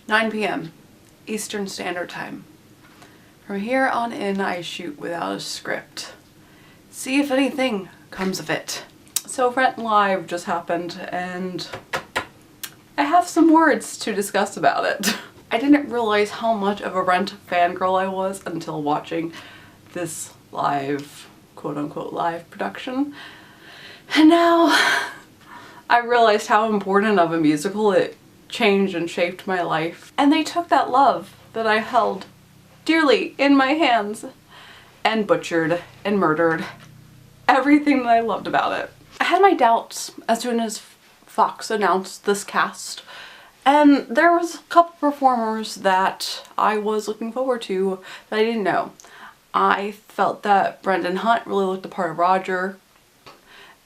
9 p.m. Eastern Standard Time. From here on in, I shoot without a script. See if anything comes of it. So Rant Live just happened and I have some words to discuss about it. I didn't realize how much of a Rant fangirl I was until watching this live, quote-unquote live production. And now I realized how important of a musical it changed and shaped my life. And they took that love that I held dearly in my hands and butchered and murdered everything that I loved about it. I had my doubts as soon as Fox announced this cast, and there was a couple performers that I was looking forward to that I didn't know. I felt that Brendan Hunt really looked the part of Roger,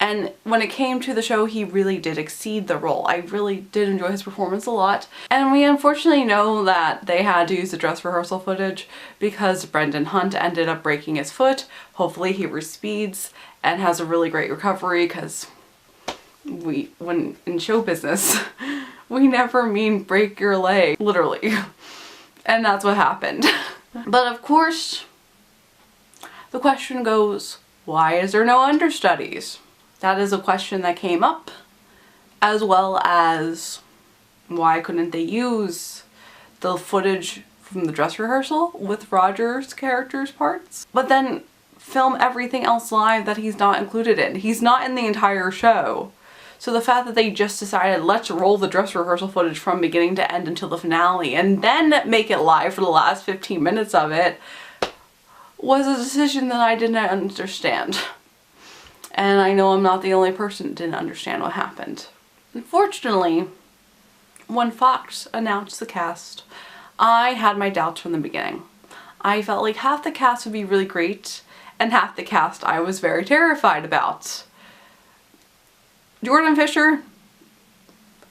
and when it came to the show, he really did exceed the role. I really did enjoy his performance a lot. And we unfortunately know that they had to use the dress rehearsal footage because Brendan Hunt ended up breaking his foot. Hopefully he respeeds and has a really great recovery, because when in show business, we never mean break your leg, literally. And that's what happened. But of course, the question goes, why is there no understudies? That is a question that came up, as well as why couldn't they use the footage from the dress rehearsal with Roger's character's parts, but then film everything else live that he's not included in. He's not in the entire show. So the fact that they just decided, let's roll the dress rehearsal footage from beginning to end until the finale and then make it live for the last 15 minutes of it was a decision that I didn't understand. And I know I'm not the only person that didn't understand what happened. Unfortunately, when Fox announced the cast, I had my doubts from the beginning. I felt like half the cast would be really great, and half the cast I was very terrified about. Jordan Fisher,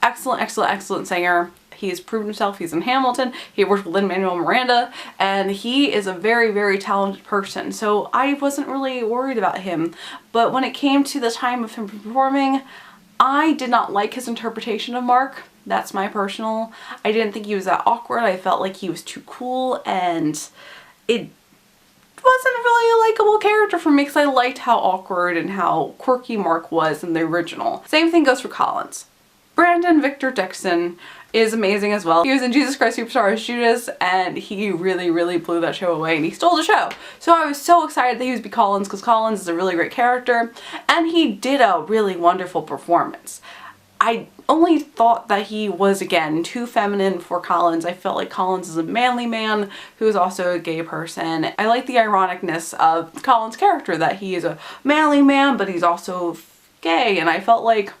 excellent, excellent, excellent singer. He's proven himself. He's in Hamilton. He worked with Lin-Manuel Miranda, and he is a very, very talented person. So I wasn't really worried about him. But when it came to the time of him performing, I did not like his interpretation of Mark. That's my personal. I didn't think he was that awkward. I felt like he was too cool, and it wasn't really a likable character for me because I liked how awkward and how quirky Mark was in the original. Same thing goes for Collins. Brandon Victor Dixon is amazing as well. He was in Jesus Christ Superstar as Judas, and he really, really blew that show away, and he stole the show. So I was so excited that he was be Collins, because Collins is a really great character, and he did a really wonderful performance. I only thought that he was, again, too feminine for Collins. I felt like Collins is a manly man who is also a gay person. I like the ironicness of Collins' character, that he is a manly man, but he's also gay, and I felt like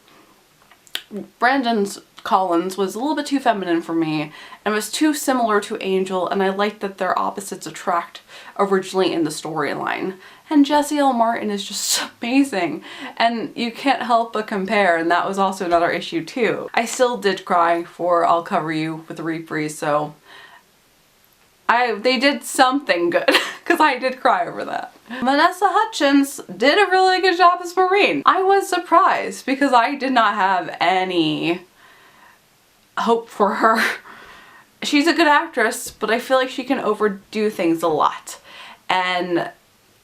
Brandon's Collins was a little bit too feminine for me and was too similar to Angel, and I liked that their opposites attract originally in the storyline. And Jesse L. Martin is just amazing, and you can't help but compare, and that was also another issue too. I still did cry for I'll Cover You with the reprise, so they did something good, because I did cry over that. Vanessa Hudgens did a really good job as Maureen. I was surprised because I did not have any hope for her. She's a good actress, but I feel like she can overdo things a lot. And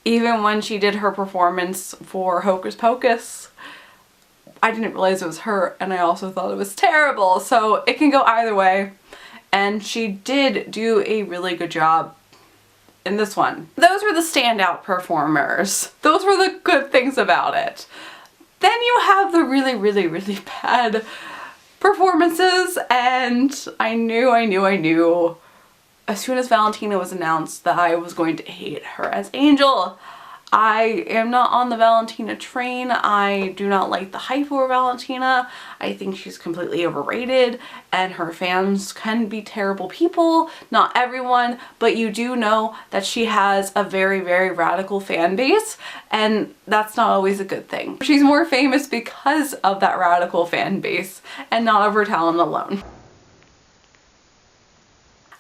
even when she did her performance for Hocus Pocus, I didn't realize it was her, and I also thought it was terrible. So it can go either way. And she did do a really good job in this one. Those were the standout performers. Those were the good things about it. Then you have the really, really, really bad performances, and I knew as soon as Valentina was announced that I was going to hate her as Angel. I am not on the Valentina train. I do not like the hype over Valentina. I think she's completely overrated, and her fans can be terrible people. Not everyone, but you do know that she has a very, very radical fan base, and that's not always a good thing. She's more famous because of that radical fan base and not of her talent alone.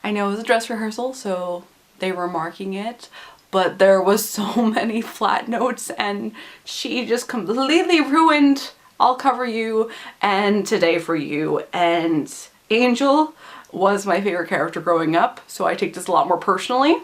I know it was a dress rehearsal, so they were marking it, but there was so many flat notes, and she just completely ruined I'll Cover You and Today for You, and Angel was my favorite character growing up, so I take this a lot more personally.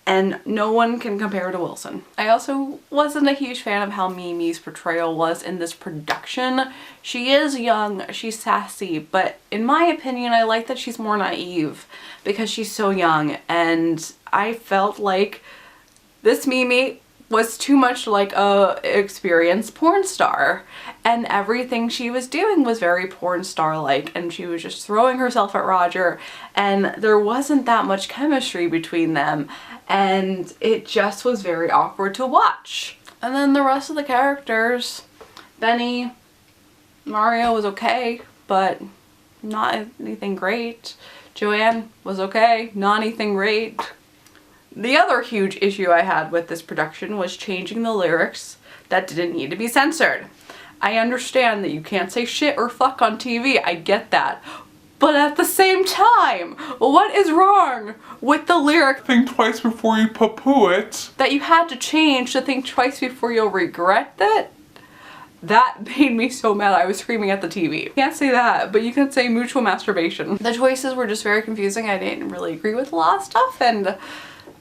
And no one can compare to Wilson. I also wasn't a huge fan of how Mimi's portrayal was in this production. She is young, she's sassy, but in my opinion, I like that she's more naive because she's so young, and I felt like this Mimi was too much like a experienced porn star, and everything she was doing was very porn star like, and she was just throwing herself at Roger, and there wasn't that much chemistry between them, and it just was very awkward to watch. And then the rest of the characters, Benny, Mario was okay, but not anything great. Joanne was okay, not anything great. The other huge issue I had with this production was changing the lyrics that didn't need to be censored. I understand that you can't say shit or fuck on TV, I get that. But at the same time, what is wrong with the lyric, think twice before you poo-poo it, that you had to change to think twice before you'll regret that? That made me so mad, I was screaming at the TV. Can't say that, but you can say mutual masturbation. The choices were just very confusing. I didn't really agree with a lot of stuff, and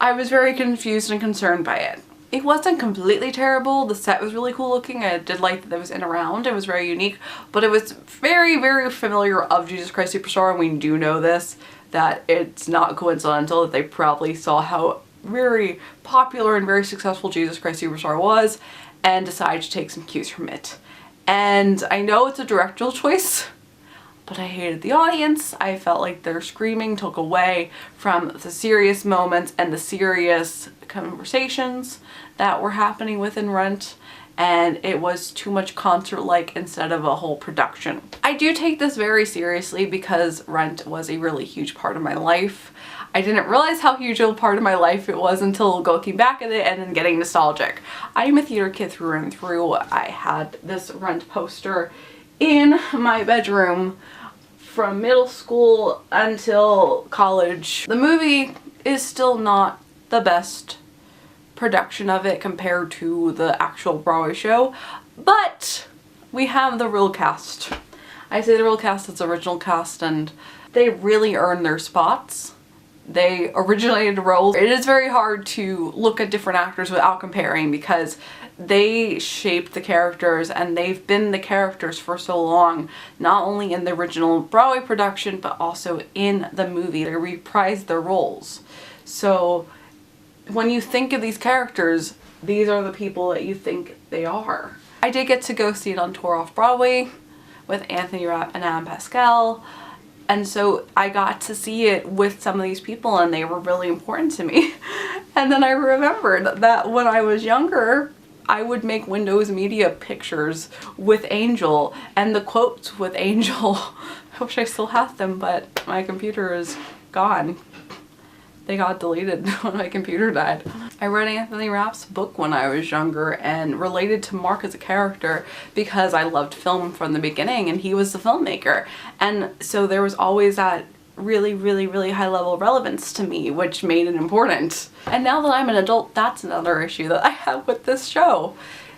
I was very confused and concerned by it. It wasn't completely terrible. The set was really cool looking. I did like that it was in a round. It was very unique, but it was very, very familiar of Jesus Christ Superstar, and we do know this, that it's not coincidental that they probably saw how very popular and very successful Jesus Christ Superstar was and decided to take some cues from it. And I know it's a directorial choice, but I hated the audience. I felt like their screaming took away from the serious moments and the serious conversations that were happening within Rant, and it was too much concert-like instead of a whole production. I do take this very seriously because Rant was a really huge part of my life. I didn't realize how huge a part of my life it was until looking back at it and then getting nostalgic. I am a theater kid through and through. I had this Rant poster in my bedroom from middle school until college. The movie is still not the best production of it compared to the actual Broadway show, but we have the real cast. I say the real cast, it's the original cast, and they really earn their spots. They originated roles. It is very hard to look at different actors without comparing because they shaped the characters and they've been the characters for so long, not only in the original Broadway production but also in the movie. They reprised their roles. So when you think of these characters, these are the people that you think they are. I did get to go see it on tour off Broadway with Anthony Rapp and Adam Pascal. And so I got to see it with some of these people and they were really important to me. And then I remembered that when I was younger, I would make Windows Media pictures with Angel and the quotes with Angel. I wish I still have them, but my computer is gone. They got deleted when my computer died. I read Anthony Rapp's book when I was younger and related to Mark as a character because I loved film from the beginning and he was the filmmaker. And so there was always that really, really, really high level relevance to me, which made it important. And now that I'm an adult, that's another issue that I have with this show.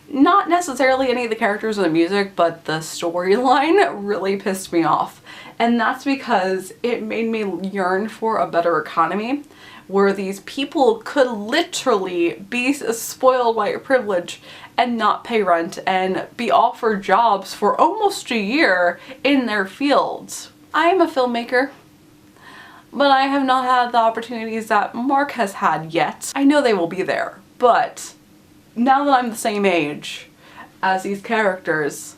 Not necessarily any of the characters or the music, but the storyline really pissed me off. And that's because it made me yearn for a better economy where these people could literally be spoiled white privilege and not pay rent and be offered jobs for almost a year in their fields. I am a filmmaker, but I have not had the opportunities that Mark has had yet. I know they will be there, but now that I'm the same age as these characters,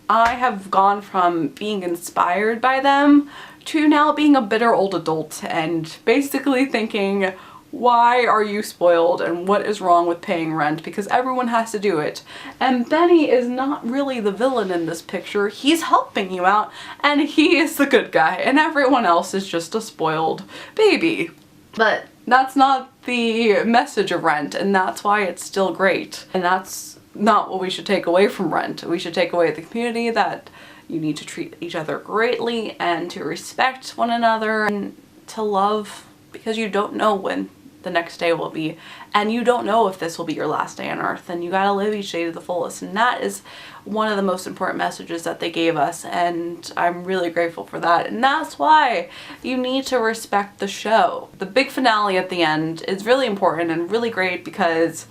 I have gone from being inspired by them to now being a bitter old adult and basically thinking, why are you spoiled and what is wrong with paying rent? Because everyone has to do it. And Benny is not really the villain in this picture. He's helping you out and he is the good guy and everyone else is just a spoiled baby. But that's not the message of Rant, and that's why it's still great. And that's not what we should take away from Rant. We should take away the community that you need to treat each other greatly and to respect one another and to love, because you don't know when the next day will be, and you don't know if this will be your last day on earth, and you gotta live each day to the fullest. And that is one of the most important messages that they gave us, and I'm really grateful for that. And that's why you need to respect the show. The big finale at the end is really important and really great because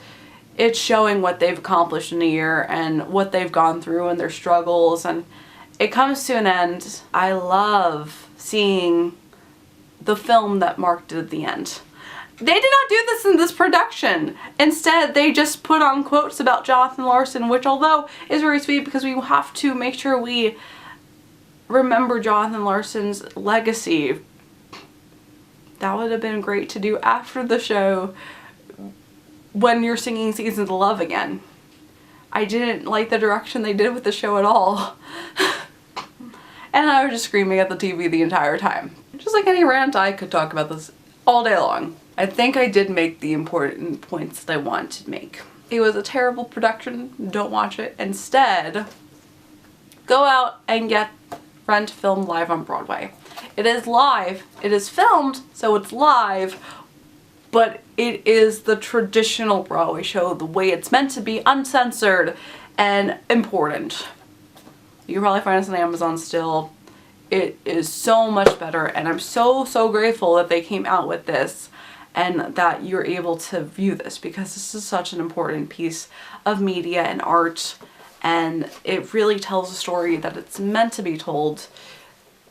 it's showing what they've accomplished in a year and what they've gone through and their struggles, and it comes to an end. I love seeing the film that Mark did at the end. They did not do this in this production. Instead, they just put on quotes about Jonathan Larson, which although is very sweet because we have to make sure we remember Jonathan Larson's legacy. That would have been great to do after the show when you're singing Seasons of Love again. I didn't like the direction they did with the show at all. And I was just screaming at the TV the entire time. Just like any rant, I could talk about this all day long. I think I did make the important points that I wanted to make. It was a terrible production. Don't watch it. Instead, go out and get Rent filmed live on Broadway. It is live. It is filmed, so it's live, but it is the traditional Broadway show, the way it's meant to be, uncensored and important. You can probably find this on Amazon still. It is so much better, and I'm so grateful that they came out with this and that you're able to view this, because this is such an important piece of media and art, and it really tells a story that it's meant to be told.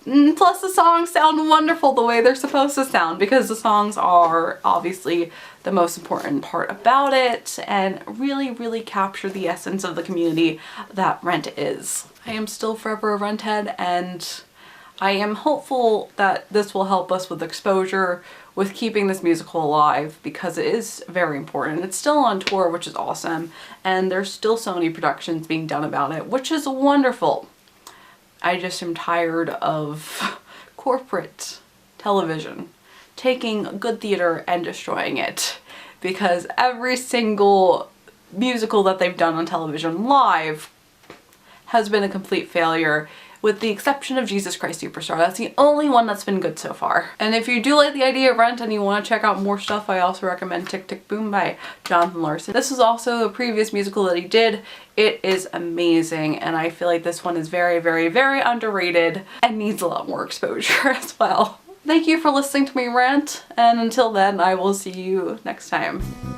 Plus the songs sound wonderful the way they're supposed to sound, because the songs are obviously the most important part about it and really capture the essence of the community that Rent is. I am still forever a Rent head, and I am hopeful that this will help us with exposure, with keeping this musical alive, because it is very important. It's still on tour, which is awesome, and there's still so many productions being done about it, which is wonderful. I just am tired of corporate television taking good theater and destroying it, because every single musical that they've done on television live has been a complete failure, with the exception of Jesus Christ Superstar. That's the only one that's been good so far. And if you do like the idea of Rent and you want to check out more stuff, I also recommend Tick Tick Boom by Jonathan Larson. This is also a previous musical that he did. It is amazing, and I feel like this one is very underrated and needs a lot more exposure as well. Thank you for listening to me rant, and until then, I will see you next time.